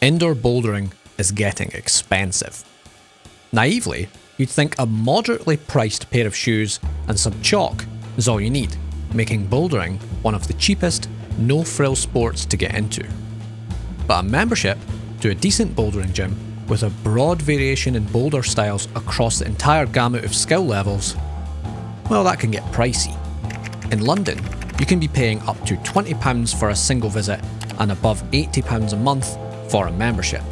Indoor bouldering is getting expensive. Naively, you'd think a moderately priced pair of shoes and some chalk is all you need, making bouldering one of the cheapest, no-frill sports to get into. But a membership to a decent bouldering gym with a broad variation in boulder styles across the entire gamut of skill levels, well, that can get pricey. In London, you can be paying up to £20 for a single visit and above £80 a month for a membership.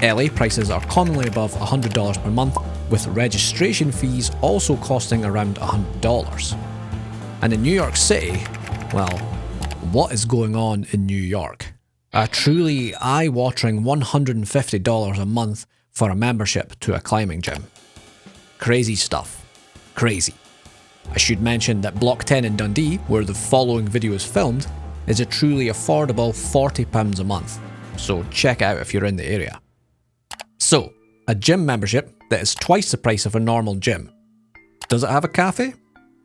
LA prices are commonly above $100 per month, with registration fees also costing around $100. And in New York City, well, what is going on in New York? A truly eye-watering $150 a month for a membership to a climbing gym. Crazy stuff. Crazy. I should mention that Block 10 in Dundee, where the following video is filmed, is a truly affordable £40 a month, so check it out if you're in the area. So, a gym membership that is twice the price of a normal gym. Does it have a cafe?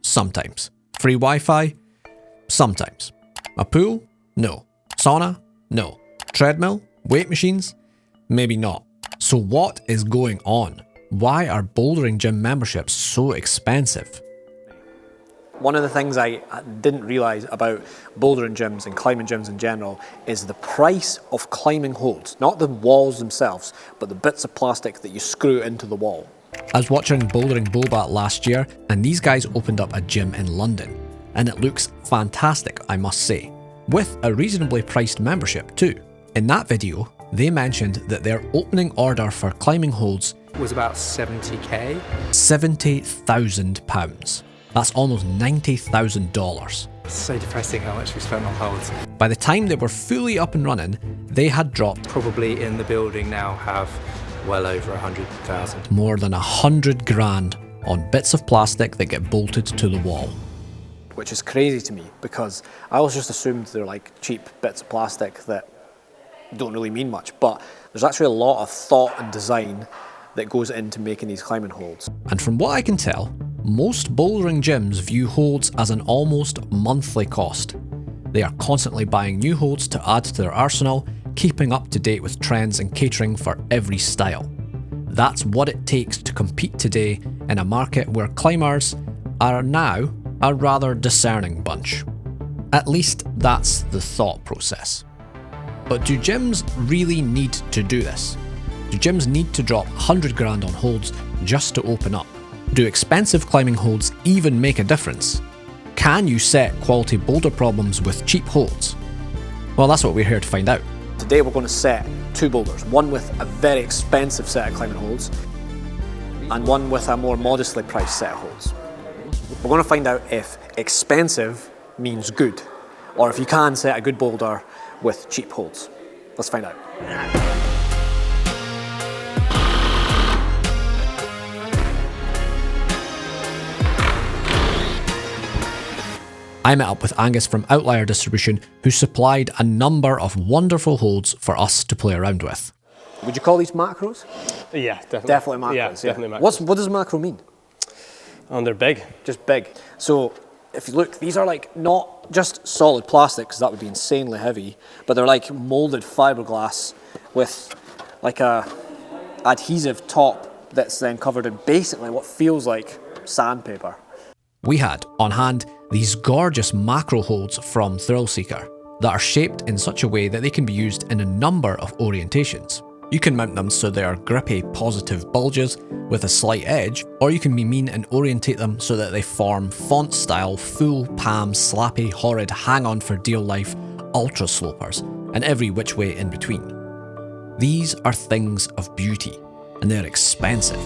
Sometimes. Free Wi-Fi? Sometimes. A pool? No. Sauna? No. Treadmill? Weight machines? Maybe not. So what is going on? Why are bouldering gym memberships so expensive? One of the things I didn't realise about bouldering gyms and climbing gyms in general is the price of climbing holds. Not the walls themselves, but the bits of plastic that you screw into the wall. I was watching Bouldering Bobat last year, and these guys opened up a gym in London. And it looks fantastic, I must say. With a reasonably priced membership too. In that video, they mentioned that their opening order for climbing holds was about 70k. £70,000. That's almost $90,000. It's so depressing how much we spent on holds. By the time they were fully up and running, they had dropped Probably in the building now have well over 100,000. more than 100 grand on bits of plastic that get bolted to the wall. Which is crazy to me, because I always just assumed they're like cheap bits of plastic that don't really mean much, but there's actually a lot of thought and design that goes into making these climbing holds. And from what I can tell, most bouldering gyms view holds as an almost monthly cost. They are constantly buying new holds to add to their arsenal, keeping up to date with trends and catering for every style. That's what it takes to compete today in a market where climbers are now a rather discerning bunch. At least that's the thought process. But do gyms really need to do this? Do gyms need to drop 100 grand on holds just to open up? Do expensive climbing holds even make a difference? Can you set quality boulder problems with cheap holds? Well, that's what we're here to find out. Today we're going to set two boulders, one with a very expensive set of climbing holds and one with a more modestly priced set of holds. We're going to find out if expensive means good, or if you can set a good boulder with cheap holds. Let's find out. I met up with Angus from Outlier Distribution, who supplied a number of wonderful holds for us to play around with. Would you call these macros? Yeah, definitely. Definitely macros. Yeah, definitely macros. What does macro mean? And they're big. Just big. So if you look, these are like not just solid plastic, because that would be insanely heavy, but they're like molded fiberglass with like a adhesive top that's then covered in basically what feels like sandpaper. We had on hand these gorgeous macro holds from Thrillseeker that are shaped in such a way that they can be used in a number of orientations. You can mount them so they are grippy, positive bulges with a slight edge, or you can be mean and orientate them so that they form font-style, full palm, slappy, horrid, hang-on for dear life ultra slopers, and every which way in between. These are things of beauty, and they're expensive.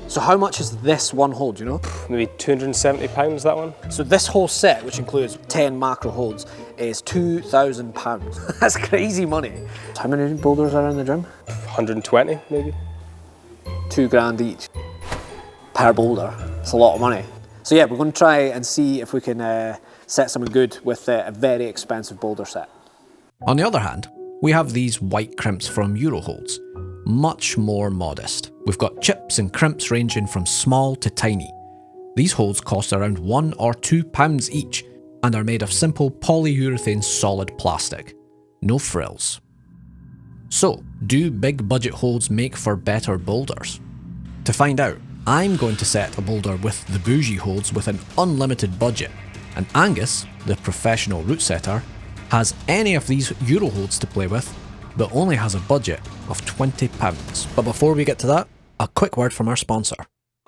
So how much is this one hold, do you know? Maybe £270, that one. So this whole set, which includes 10 macro holds, is £2,000. That's crazy money. How many boulders are in the gym? 120, maybe. £2 each per boulder. It's a lot of money. So yeah, we're going to try and see if we can set something good with a very expensive boulder set. On the other hand, we have these white crimps from Euroholds, much more modest. We've got chips and crimps ranging from small to tiny. These holds cost around £1 or £2 each and are made of simple polyurethane solid plastic. No frills. So, do big budget holds make for better boulders? To find out, I'm going to set a boulder with the bougie holds with an unlimited budget, and Angus, the professional route setter, has any of these Euro holds to play with, but only has a budget of £20. But before we get to that, a quick word from our sponsor.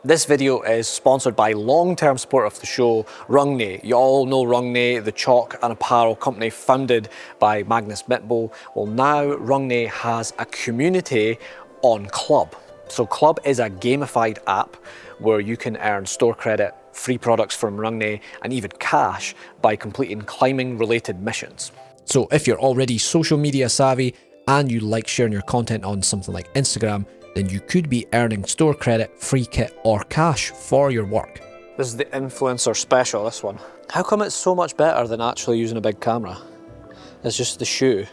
This video is sponsored by long-term support of the show, Rungney. You all know Rungney, the chalk and apparel company founded by Magnus Mitbo. Well, now Rungney has a community on Club. So Club is a gamified app where you can earn store credit, free products from Rungney, and even cash by completing climbing-related missions. So if you're already social media savvy and you like sharing your content on something like Instagram, then you could be earning store credit, free kit, or cash for your work. This is the influencer special, this one. How come it's so much better than actually using a big camera? It's just the shoe.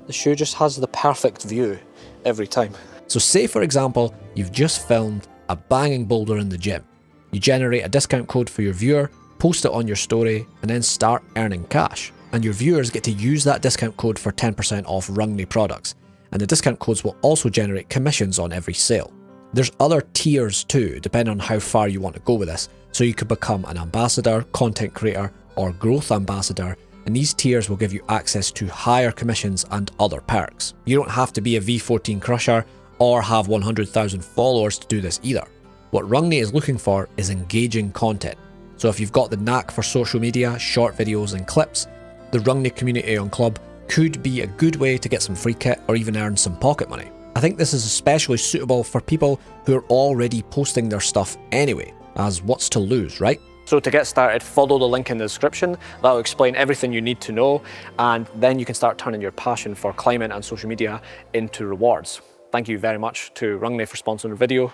The shoe just has the perfect view every time. So say for example, you've just filmed a banging boulder in the gym. You generate a discount code for your viewer, post it on your story, and then start earning cash. And your viewers get to use that discount code for 10% off Rungney products. And the discount codes will also generate commissions on every sale. There's other tiers too, depending on how far you want to go with this. So you could become an ambassador, content creator, or growth ambassador, and these tiers will give you access to higher commissions and other perks. You don't have to be a V14 crusher or have 100,000 followers to do this either. What Rungney is looking for is engaging content. So if you've got the knack for social media, short videos and clips, the Rungney community on Club could be a good way to get some free kit or even earn some pocket money. I think this is especially suitable for people who are already posting their stuff anyway, as what's to lose, right? So to get started, follow the link in the description. That'll explain everything you need to know, and then you can start turning your passion for climbing and social media into rewards. Thank you very much to Rungney for sponsoring the video.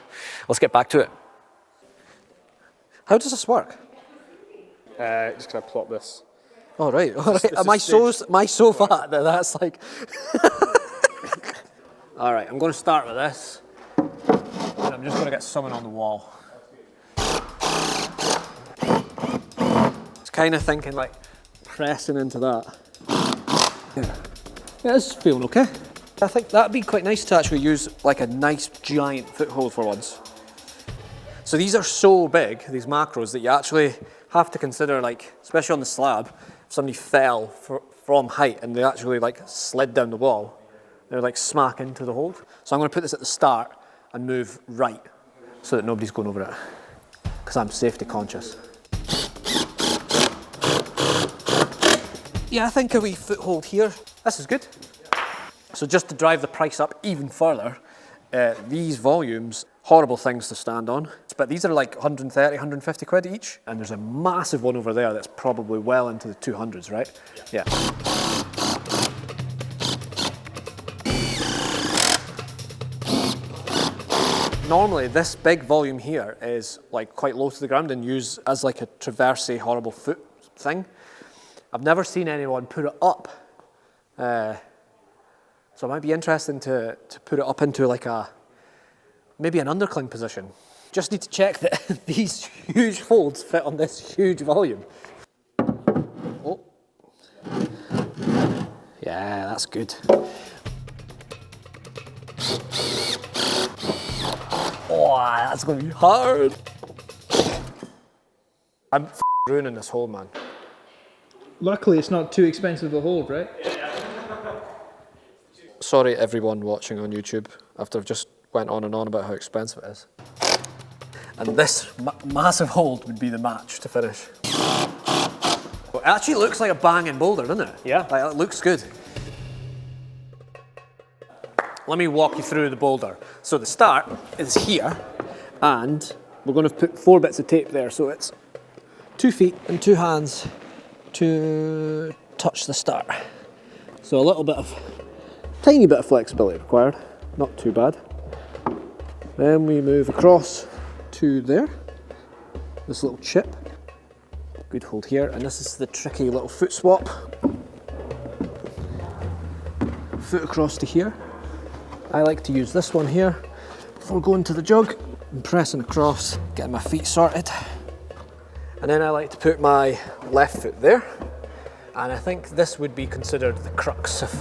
Let's get back to it. How does this work? Just gonna plop this. All right. Am I so fat that that's like... All right, I'm going to start with this. And I'm just going to get someone on the wall. It's kind of thinking like pressing into that. Yeah, this is feeling okay. I think that'd be quite nice to actually use like a nice giant foothold for once. So these are so big, these macros, that you actually have to consider, like, especially on the slab, if somebody fell from height and they actually like slid down the wall, they're like smack into the hold. So I'm going to put this at the start and move right so that nobody's going over it, because I'm safety conscious. Yeah, I think a wee foothold here, this is good. So just to drive the price up even further, these volumes, horrible things to stand on, but these are like 130, 150 quid each, and there's a massive one over there that's probably well into the 200s, right? Yeah. Normally this big volume here is like quite low to the ground and used as like a traversey horrible foot thing. I've never seen anyone put it up. So it might be interesting to put it up into like maybe an undercling position. Just need to check that these huge folds fit on this huge volume. Oh. Yeah, that's good. Oh, that's gonna be hard. I'm ruining this hold, man. Luckily, it's not too expensive to hold, right? Sorry everyone watching on YouTube after I've just went on and on about how expensive it is. And this massive hold would be the match to finish. Well, it actually looks like a banging boulder, doesn't it? Yeah. Like, it looks good. Let me walk you through the boulder. So the start is here, and we're going to put 4 bits of tape there, so it's 2 feet and 2 hands to touch the start. So a little bit of, tiny bit of flexibility required, not too bad. Then we move across to there, this little chip. Good hold here, and this is the tricky little foot swap. Foot across to here. I like to use this one here before going to the jug and pressing across, getting my feet sorted. And then I like to put my left foot there. And I think this would be considered the crux if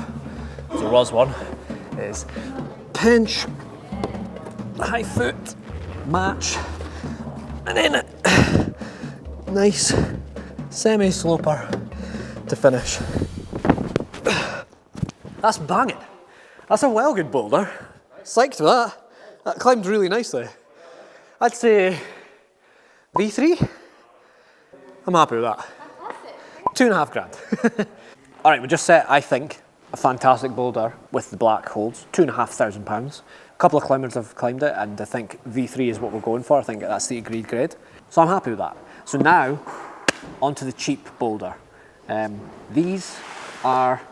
there was one. is pinch, high foot, match, and then nice semi-sloper to finish. That's banging. That's a well good boulder. Psyched with that. That climbed really nicely. I'd say V3. I'm happy with that. $2.5 grand. All right, we just set, I think, a fantastic boulder with the black holds, £2,500. A couple of climbers have climbed it, and I think V3 is what we're going for. I think that's the agreed grade. So I'm happy with that. So now, onto the cheap boulder. These are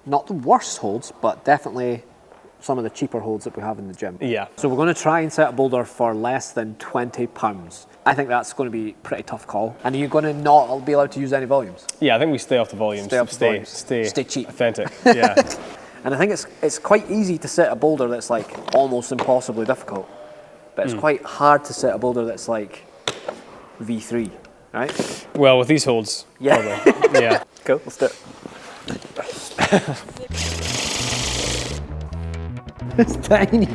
not the worst holds, but definitely some of the cheaper holds that we have in the gym. Yeah. So we're going to try and set a boulder for less than £20. I think that's going to be a pretty tough call. And are you going to not be allowed to use any volumes? Yeah, I think we stay off the volumes. Stay cheap. Authentic. Yeah. And I think it's quite easy to set a boulder that's like almost impossibly difficult. But it's quite hard to set a boulder that's like V3, right? Well, with these holds, Yeah. probably. Yeah. Cool, let's do it. It's tiny.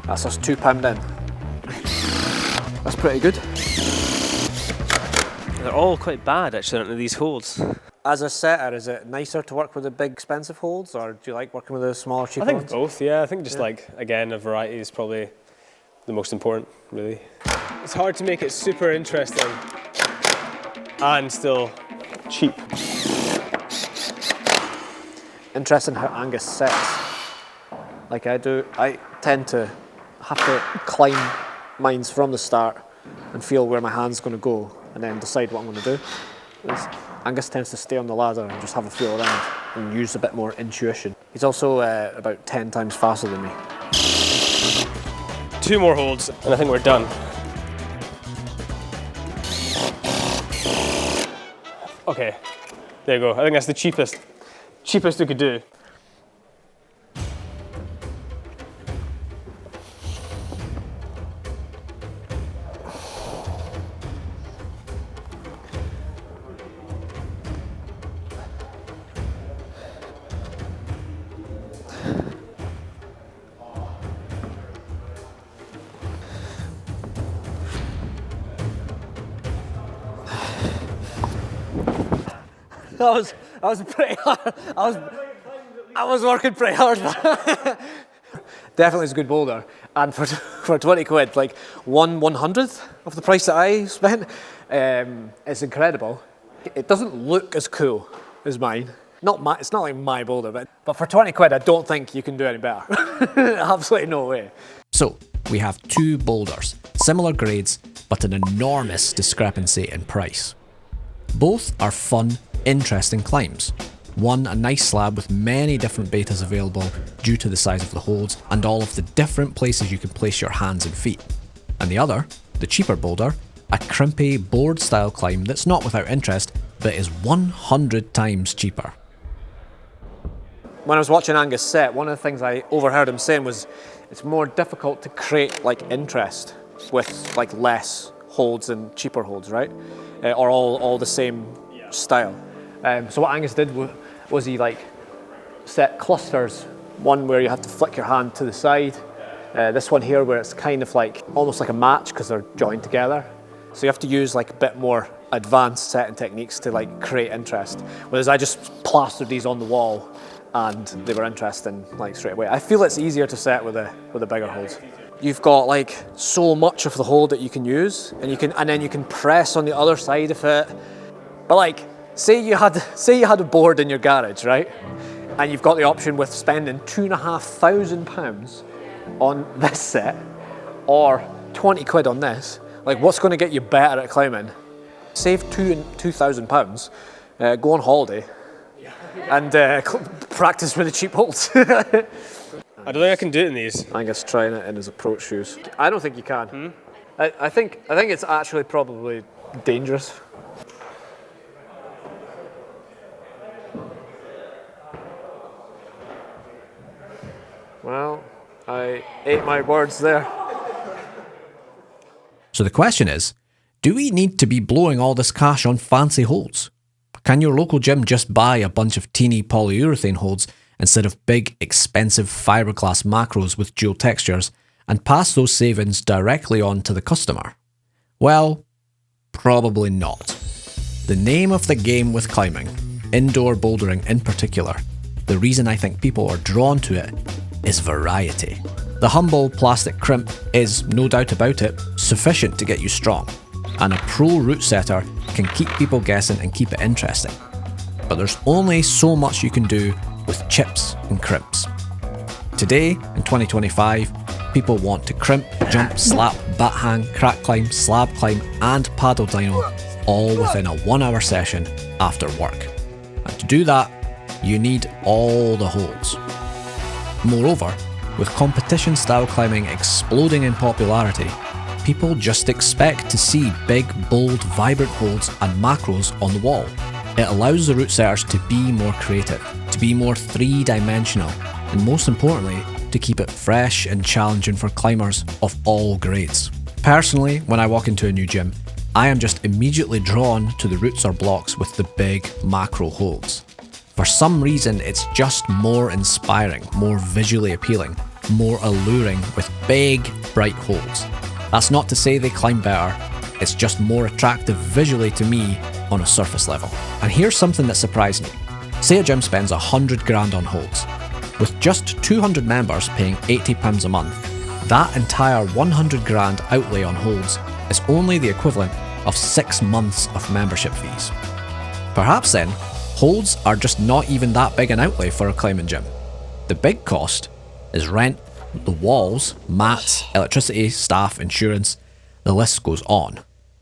That's us £2 in. That's pretty good. They're all quite bad, actually, aren't they, these holds? As a setter, is it nicer to work with the big expensive holds, or do you like working with the smaller, cheaper I think ones? both, yeah. I think just like, again, a variety is probably the most important, really. It's hard to make it super interesting and still cheap. Interesting how Angus sets. Like I do, I tend to have to climb mines from the start and feel where my hand's going to go and then decide what I'm going to do. Whereas Angus tends to stay on the ladder and just have a feel around and use a bit more intuition. He's also about 10 times faster than me. 2 more holds and I think we're done. Okay, there you go. I think that's the cheapest we could do. That was pretty hard. I was working pretty hard. Definitely is a good boulder. And for 20 quid, like 1/100th of the price that I spent, it's incredible. It doesn't look as cool as mine. It's not like my boulder, but for 20 quid, I don't think you can do any better. Absolutely no way. So, we have 2 boulders, similar grades, but an enormous discrepancy in price. Both are fun, interesting climbs. One, a nice slab with many different betas available due to the size of the holds and all of the different places you can place your hands and feet. And the other, the cheaper boulder, a crimpy board style climb that's not without interest, but is 100 times cheaper. When I was watching Angus set, one of the things I overheard him saying was it's more difficult to create like interest with like less holds and cheaper holds, right? Or all the same style. So what Angus did was he like set clusters. One where you have to flick your hand to the side. This one here where it's kind of like almost like a match because they're joined together. So you have to use like a bit more advanced setting techniques to like create interest. Whereas I just plastered these on the wall and they were interesting like straight away. I feel it's easier to set with the bigger holds. You've got like so much of the hold that you can use, and then you can press on the other side of it. But like, say you had a board in your garage, right? And you've got the option with spending £2,500 on this set, or 20 quid on this. Like, what's going to get you better at climbing? Save £2,000, go on holiday, and practice with the cheap holds. I don't think I can do it in these. Angus trying it in his approach shoes. I don't think you can. I think it's actually probably dangerous. Well, I ate my words there. So the question is, do we need to be blowing all this cash on fancy holds? Can your local gym just buy a bunch of teeny polyurethane holds instead of big, expensive fiberglass macros with dual textures and pass those savings directly on to the customer? Well, probably not. The name of the game with climbing, indoor bouldering in particular, the reason I think people are drawn to it is variety. The humble plastic crimp is, no doubt about it, sufficient to get you strong, and a pro route setter can keep people guessing and keep it interesting. But there's only so much you can do with chips and crimps. Today, in 2025, people want to crimp, jump, slap, bat hang, crack climb, slab climb, and paddle dyno all within a 1 hour session after work. And to do that, you need all the holds. Moreover, with competition style climbing exploding in popularity, people just expect to see big, bold, vibrant holds and macros on the wall. It allows the route setters to be more creative, to be more three-dimensional, and most importantly, to keep it fresh and challenging for climbers of all grades. Personally, when I walk into a new gym, I am just immediately drawn to the routes or blocks with the big macro holds. For some reason, it's just more inspiring, more visually appealing, more alluring with big, bright holds. That's not to say they climb better, it's just more attractive visually to me on a surface level. And here's something that surprised me. Say a gym spends 100 grand on holds. With just 200 members paying £80 a month, that entire 100 grand outlay on holds is only the equivalent of 6 months of membership fees. Perhaps then, holds are just not even that big an outlay for a climbing gym. The big cost is rent, the walls, mats, electricity, staff, insurance, the list goes on.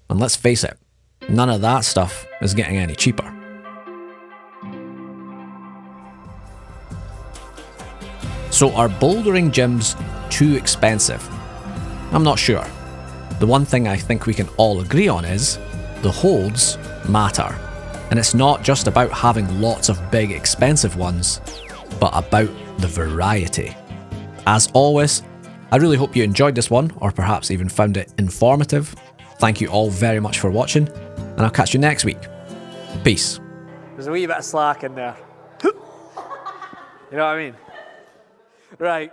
And let's face it, none of that stuff is getting any cheaper. So are bouldering gyms too expensive? I'm not sure. The one thing I think we can all agree on is the holds matter. And it's not just about having lots of big expensive ones, but about the variety. As always, I really hope you enjoyed this one, or perhaps even found it informative. Thank you all very much for watching, and I'll catch you next week. Peace. There's a wee bit of slack in there. You know what I mean? Right.